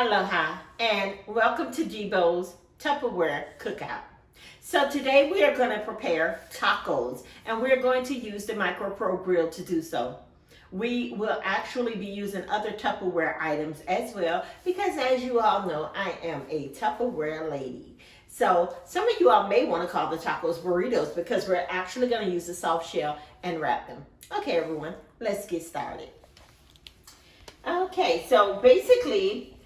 Aloha and welcome to Debo's Tupperware Cookout. So today we are going to prepare tacos and we're going to use the MicroPro grill to do so. We will actually be using other Tupperware items as well because as you all know, I am a Tupperware lady. So some of you all may want to call the tacos burritos because we're actually going to use the soft shell and wrap them. Okay everyone, let's get started. Okay, so basically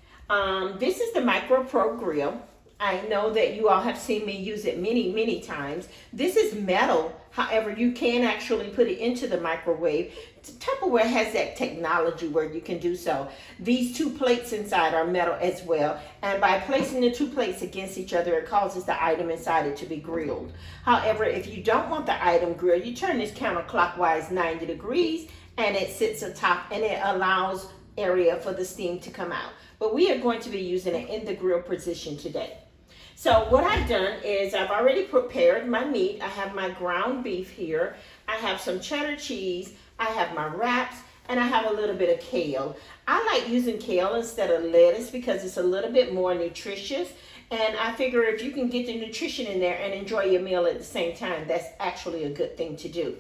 this is the MicroPro grill. I know that you all have seen me use it many times. This is metal. However, you can actually put it into the microwave. Tupperware has that technology where you can do so. These two plates inside are metal as well. And by placing the two plates against each other, it causes the item inside it to be grilled. However, if you don't want the item grilled, you turn this counterclockwise 90 degrees and it sits atop and it allows area for the steam to come out. But we are going to be using it in the grill position today. So what I've done is I've already prepared my meat. I have my ground beef here. I have some cheddar cheese. I have my wraps and I have a little bit of kale. I like using kale instead of lettuce because it's a little bit more nutritious. And I figure if you can get the nutrition in there and enjoy your meal at the same time, that's actually a good thing to do.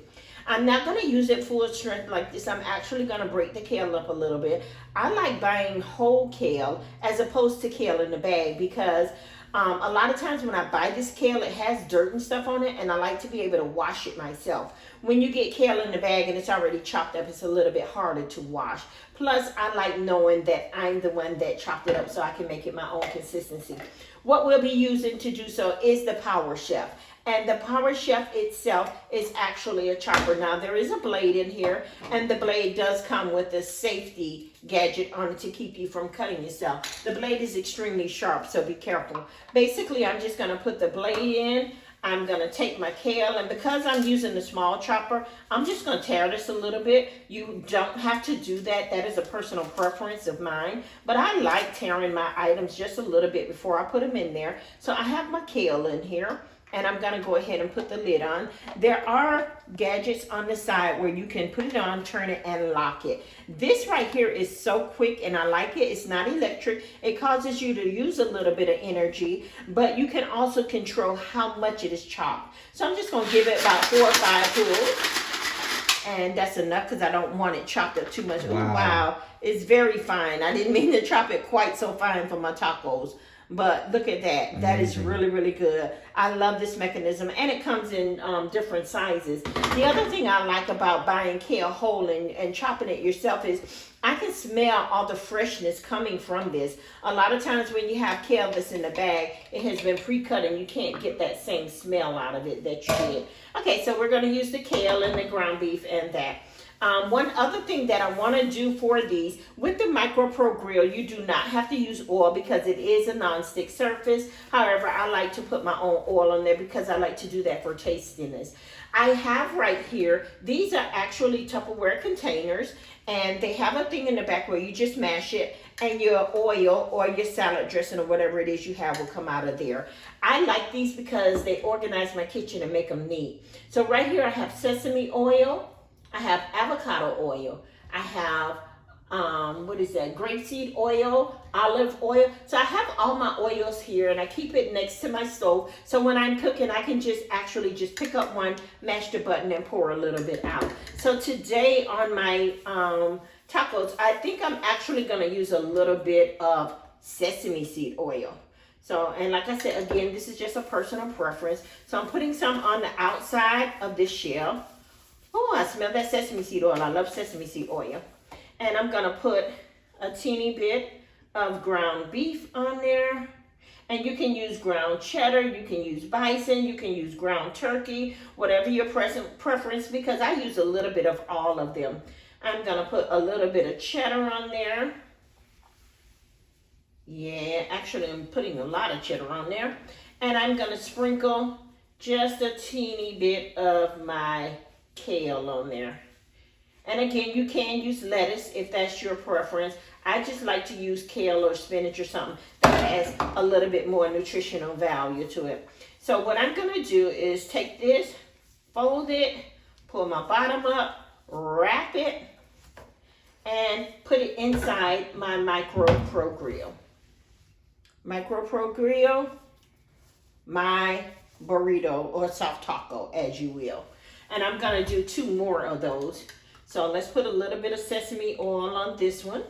I'm not going to use it full strength like this. I'm actually going to break the kale up a little bit. I like buying whole kale as opposed to kale in the bag because a lot of times when I buy this kale, it has dirt and stuff on it, and I like to be able to wash it myself. When you get kale in the bag and it's already chopped up, it's a little bit harder to wash. Plus, I like knowing that I'm the one that chopped it up so I can make it my own consistency. What we'll be using to do so is the Power Chef. And the Power Chef itself is actually a chopper. Now, there is a blade in here, and the blade does come with a safety gadget on it to keep you from cutting yourself. The blade is extremely sharp, so be careful. Basically, I'm just going to put the blade in. I'm going to take my kale, and because I'm using the small chopper, I'm just going to tear this a little bit. You don't have to do that. That is a personal preference of mine, but I like tearing my items just a little bit before I put them in there. So I have my kale in here. And I'm going to go ahead and put the lid on. There are gadgets on the side where you can put it on, turn it, and lock it. This right here is so quick, and I like it. It's not electric. It causes you to use a little bit of energy, but you can also control how much it is chopped. So I'm just going to give it about 4 or 5 pulls. And that's enough because I don't want it chopped up too much. Wow. Ooh, wow. It's very fine. I didn't mean to chop it quite so fine for my tacos. But look at that. That is really good. I love this mechanism. And it comes in different sizes. The other thing I like about buying kale whole and chopping it yourself is I can smell all the freshness coming from this. A lot of times when you have kale that's in the bag, it has been pre-cut and you can't get that same smell out of it that you did. Okay, so we're going to use the kale and the ground beef and that. One other thing that I want to do for these, with the MicroPro grill, you do not have to use oil because it is a non-stick surface. However, I like to put my own oil on there because I like to do that for tastiness. I have right here, these are actually Tupperware containers, and they have a thing in the back where you just mash it and your oil or your salad dressing or whatever it is you have will come out of there. I like these because they organize my kitchen and make them neat. So right here I have sesame oil. I have avocado oil. I have, grapeseed oil, olive oil. So I have all my oils here and I keep it next to my stove. So when I'm cooking, I can just pick up one, mash the button and pour a little bit out. So today on my tacos, I think I'm actually gonna use a little bit of sesame seed oil. So, and like I said, again, this is just a personal preference. So I'm putting some on the outside of this shell. Oh, I smell that sesame seed oil. I love sesame seed oil. And I'm going to put a teeny bit of ground beef on there. And you can use ground cheddar. You can use bison. You can use ground turkey. Whatever your preference, because I use a little bit of all of them. I'm going to put a little bit of cheddar on there. Yeah, actually I'm putting a lot of cheddar on there. And I'm going to sprinkle just a teeny bit of my kale on there. And again, you can use lettuce if that's your preference. I just like to use kale or spinach or something that has a little bit more nutritional value to it. So what I'm going to do is take this, fold it, pull my bottom up, wrap it, and put it inside my MicroPro grill. Micro Pro Grill, my burrito or soft taco, as you will. And I'm gonna do 2 more of those. So let's put a little bit of sesame oil on this one.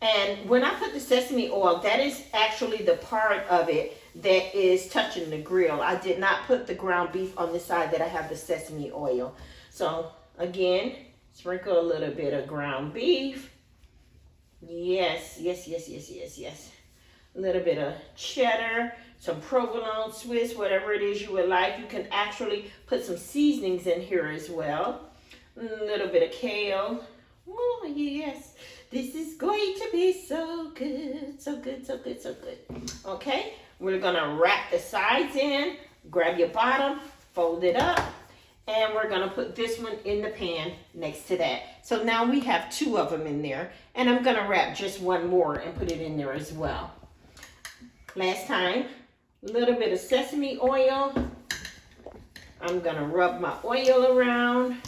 And when I put the sesame oil, that is actually the part of it that is touching the grill. I did not put the ground beef on the side that I have the sesame oil. So again, sprinkle a little bit of ground beef. Yes, yes, yes, yes, yes, yes. A little bit of cheddar, some provolone, Swiss, whatever it is you would like. You can actually put some seasonings in here as well. A little bit of kale. Oh, yes. This is going to be so good, so good, so good, so good. Okay, we're gonna wrap the sides in, grab your bottom, fold it up, and we're gonna put this one in the pan next to that. So now we have 2 of them in there, and I'm gonna wrap just 1 more and put it in there as well. Last time, a little bit of sesame oil. I'm gonna rub my oil around.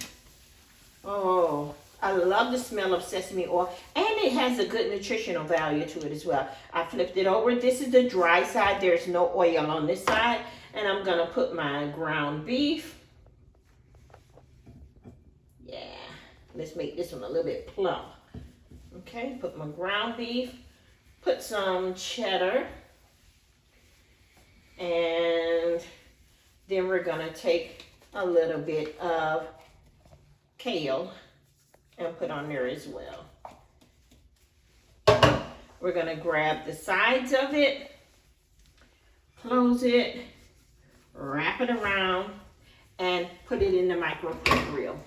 Oh, I love the smell of sesame oil, and it has a good nutritional value to it as well. I flipped it over. This is the dry side. There's no oil on this side, and I'm gonna put my ground beef. Yeah, let's make this one a little bit plump. Okay, put my ground beef, put some cheddar, and then we're gonna take a little bit of kale and put on there as well. We're gonna grab the sides of it, close it, wrap it around, and put it in the Micro Pro Grill.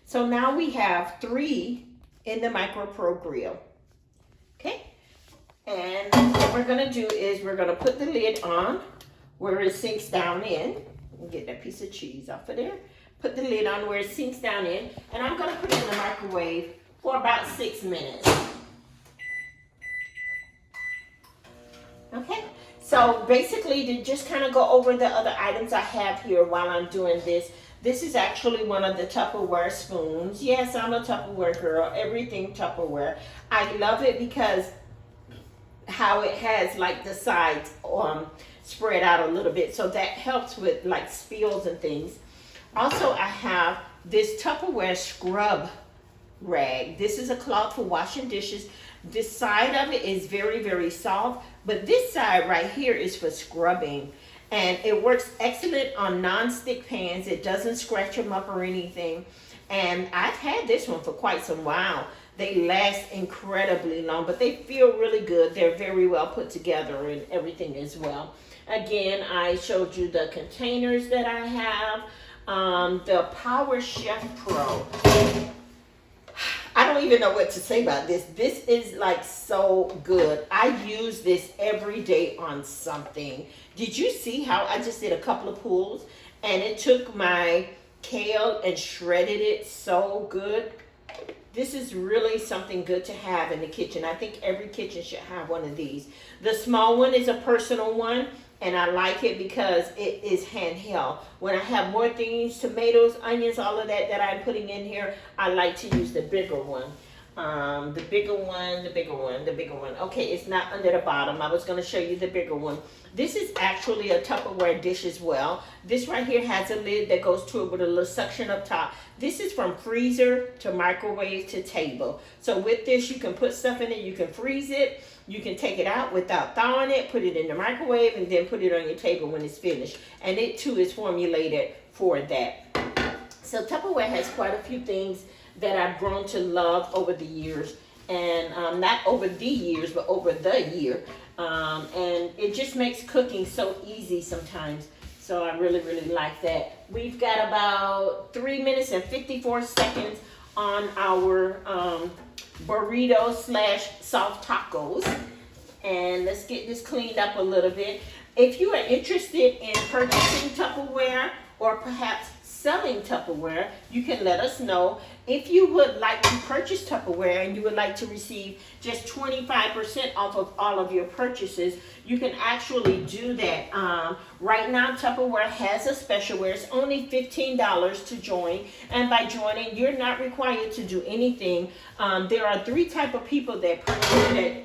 So now we have 3 in the Micro Pro Grill. Okay, and what we're gonna do is we're gonna put the lid on where it sinks down in. Get that piece of cheese off of there. Put the lid on where it sinks down in, and I'm gonna put it in the microwave for about 6 minutes. Okay, so basically to just kind of go over the other items I have here while I'm doing this. This is actually one of the Tupperware spoons. Yes, I'm a Tupperware girl, everything Tupperware. I love it because how it has like the sides spread out a little bit, so that helps with like spills and things. Also, I have this Tupperware Scrub Rag. This is a cloth for washing dishes. This side of it is very, very soft, but this side right here is for scrubbing. And it works excellent on non-stick pans. It doesn't scratch them up or anything. And I've had this one for quite some while. They last incredibly long, but they feel really good. They're very well put together and everything as well. Again, I showed you the containers that I have. The Power Chef Pro. I don't even know what to say about this. This is like so good. I use this every day on something. Did you see how I just did a couple of pulls and it took my kale and shredded it so good? This is really something good to have in the kitchen. I think every kitchen should have one of these. The small one is a personal one, and I like it because it is handheld. When I have more things, tomatoes, onions, all of that that I'm putting in here, I like to use the bigger one. The bigger one. Okay, it's not under the bottom. I was going to show you the bigger one. This is actually a Tupperware dish as well. This right here has a lid that goes to it with a little suction up top. This is from freezer to microwave to table. So with this, you can put stuff in it. You can freeze it. You can take it out without thawing it, put it in the microwave, and then put it on your table when it's finished. And it too is formulated for that. So Tupperware has quite a few things that I've grown to love over the years. And not over the years, but over the year. And it just makes cooking so easy sometimes. So I really, really like that. We've got about 3 minutes and 54 seconds on our burrito / soft tacos. And let's get this cleaned up a little bit. If you are interested in purchasing Tupperware or perhaps selling Tupperware, you can let us know. If you would like to purchase Tupperware and you would like to receive just 25% off of all of your purchases, you can actually do that. Right now, Tupperware has a special where it's only $15 to join. And by joining, you're not required to do anything. There are three types of people that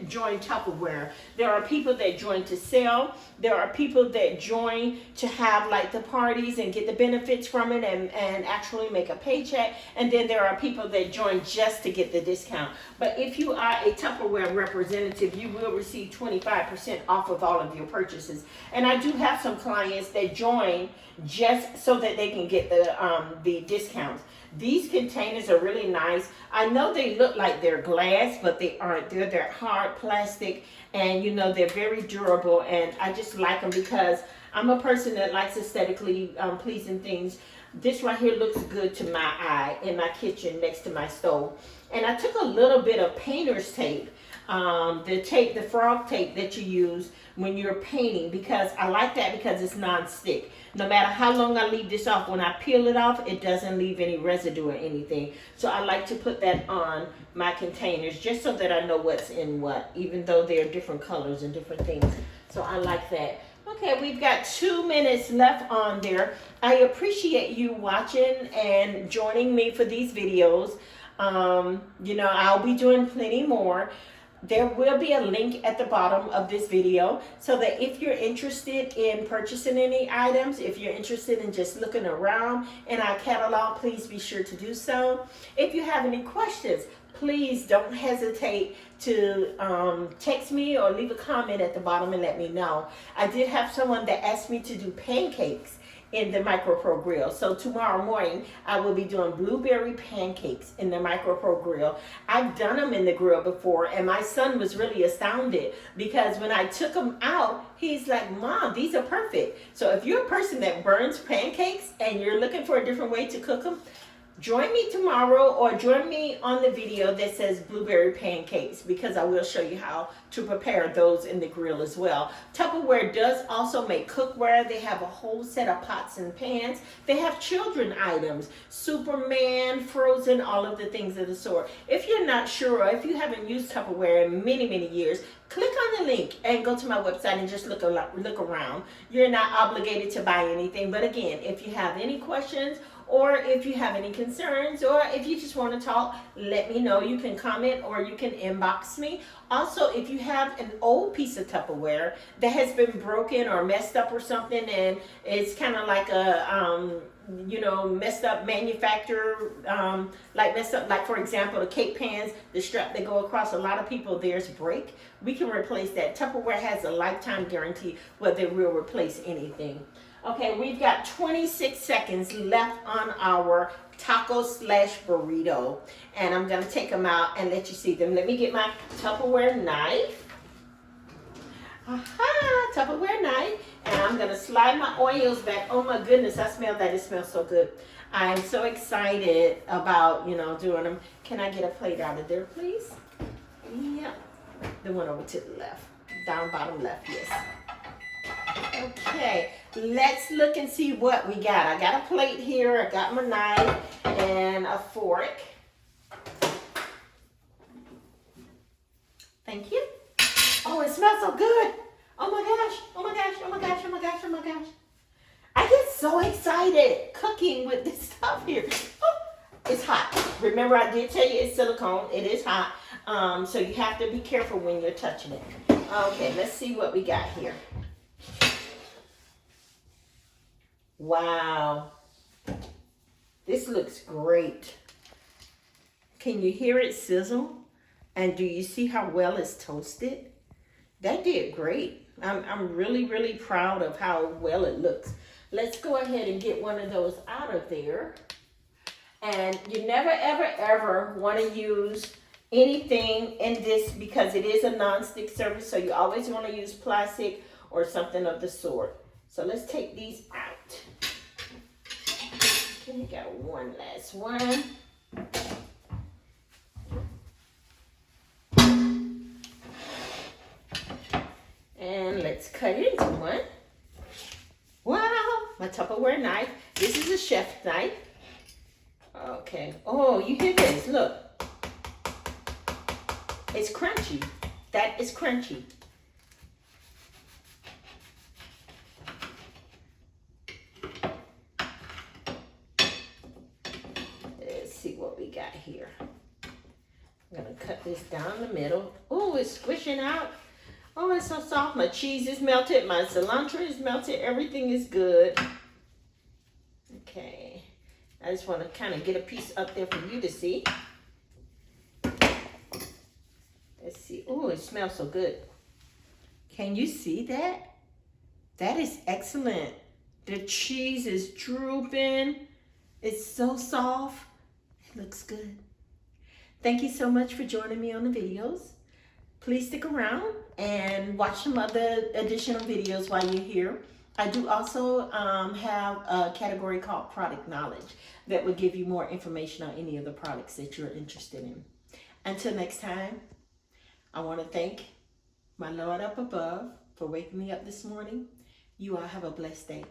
join Tupperware. There are people that join to sell. There are people that join to have like the parties and get the benefits from it and actually make a paycheck. And then there are people that join just to get the discount. But if you are a Tupperware representative, you will receive 25% off of all of your purchases. And I do have some clients that join just so that they can get the discounts. These containers are really nice. I know they look like they're glass, but they aren't. They're hard plastic, and you know they're very durable. And I just like them because I'm a person that likes aesthetically pleasing things. This right here looks good to my eye in my kitchen next to my stove. And I took a little bit of painter's tape, the frog tape that you use when you're painting, because I like that because it's non-stick. No matter how long I leave this off, when I peel it off, it doesn't leave any residue or anything. So I like to put that on my containers just so that I know what's in what, even though they're different colors and different things. So I like that. Okay, we've got 2 minutes left on there. I appreciate you watching and joining me for these videos. You know, I'll be doing plenty more. There will be a link at the bottom of this video so that if you're interested in purchasing any items, if you're interested in just looking around in our catalog, please be sure to do so. If you have any questions, please don't hesitate to text me or leave a comment at the bottom and let me know. I did have someone that asked me to do pancakes in the Micro Pro Grill. So tomorrow morning, I will be doing blueberry pancakes in the Micro Pro Grill. I've done them in the grill before, and my son was really astounded because when I took them out, he's like, Mom, these are perfect. So if you're a person that burns pancakes and you're looking for a different way to cook them, join me tomorrow or join me on the video that says blueberry pancakes, because I will show you how to prepare those in the grill as well. Tupperware does also make cookware. They have a whole set of pots and pans. They have children items, Superman, Frozen, all of the things of the sort. If you're not sure, or if you haven't used Tupperware in many, many years, click on the link and go to my website and just look around. You're not obligated to buy anything. But again, if you have any questions, or if you have any concerns, or if you just want to talk, let me know. You can comment or you can inbox me. Also, if you have an old piece of Tupperware that has been broken or messed up or something, and it's kind of like a you know, messed up manufacturer, like messed up, like for example, the cake pans, the strap that go across, a lot of people, theirs break. We can replace that. Tupperware has a lifetime guarantee where they will replace anything. Okay, we've got 26 seconds left on our taco slash burrito. And I'm going to take them out and let you see them. Let me get my Tupperware knife. Aha, Tupperware knife. And I'm going to slide my oils back. Oh my goodness, I smell that. It smells so good. I'm so excited about, you know, doing them. Can I get a plate out of there, please? Yep. The one over to the left. Down bottom left, yes. Okay, let's look and see what we got. I got a plate here, I got my knife and a fork. Thank you. Oh, it smells so good. Oh my gosh, oh my gosh, oh my gosh, oh my gosh, oh my gosh. I get so excited cooking with this stuff here. Oh, it's hot. Remember, I did tell you it's silicone. It is hot. So you have to be careful when you're touching it. Okay, let's see what we got here. Wow, this looks great. Can you hear it sizzle? And do you see how well it's toasted? That did great. I'm really, really proud of how well it looks. Let's go ahead and get one of those out of there. And you never, ever, ever want to use anything in this because it is a non-stick surface. So you always want to use plastic or something of the sort. So let's take these out. Okay, we got one last one. And let's cut into one. Wow, my Tupperware knife. This is a chef knife. Okay. Oh, you hear this? Look. It's crunchy. That is crunchy. Let's see what we got here. I'm gonna cut this down the middle. Oh, it's squishing out. Oh, it's so soft. My cheese is melted. My cilantro is melted. Everything is good. Okay. I just want to kind of get a piece up there for you to see. Let's see. Oh, it smells so good. Can you see that? That is excellent. The cheese is drooping. It's so soft. It looks good. Thank you so much for joining me on the videos. Please stick around and watch some other additional videos while you're here. I do also have a category called Product Knowledge that will give you more information on any of the products that you're interested in. Until next time, I want to thank my Lord up above for waking me up this morning. You all have a blessed day.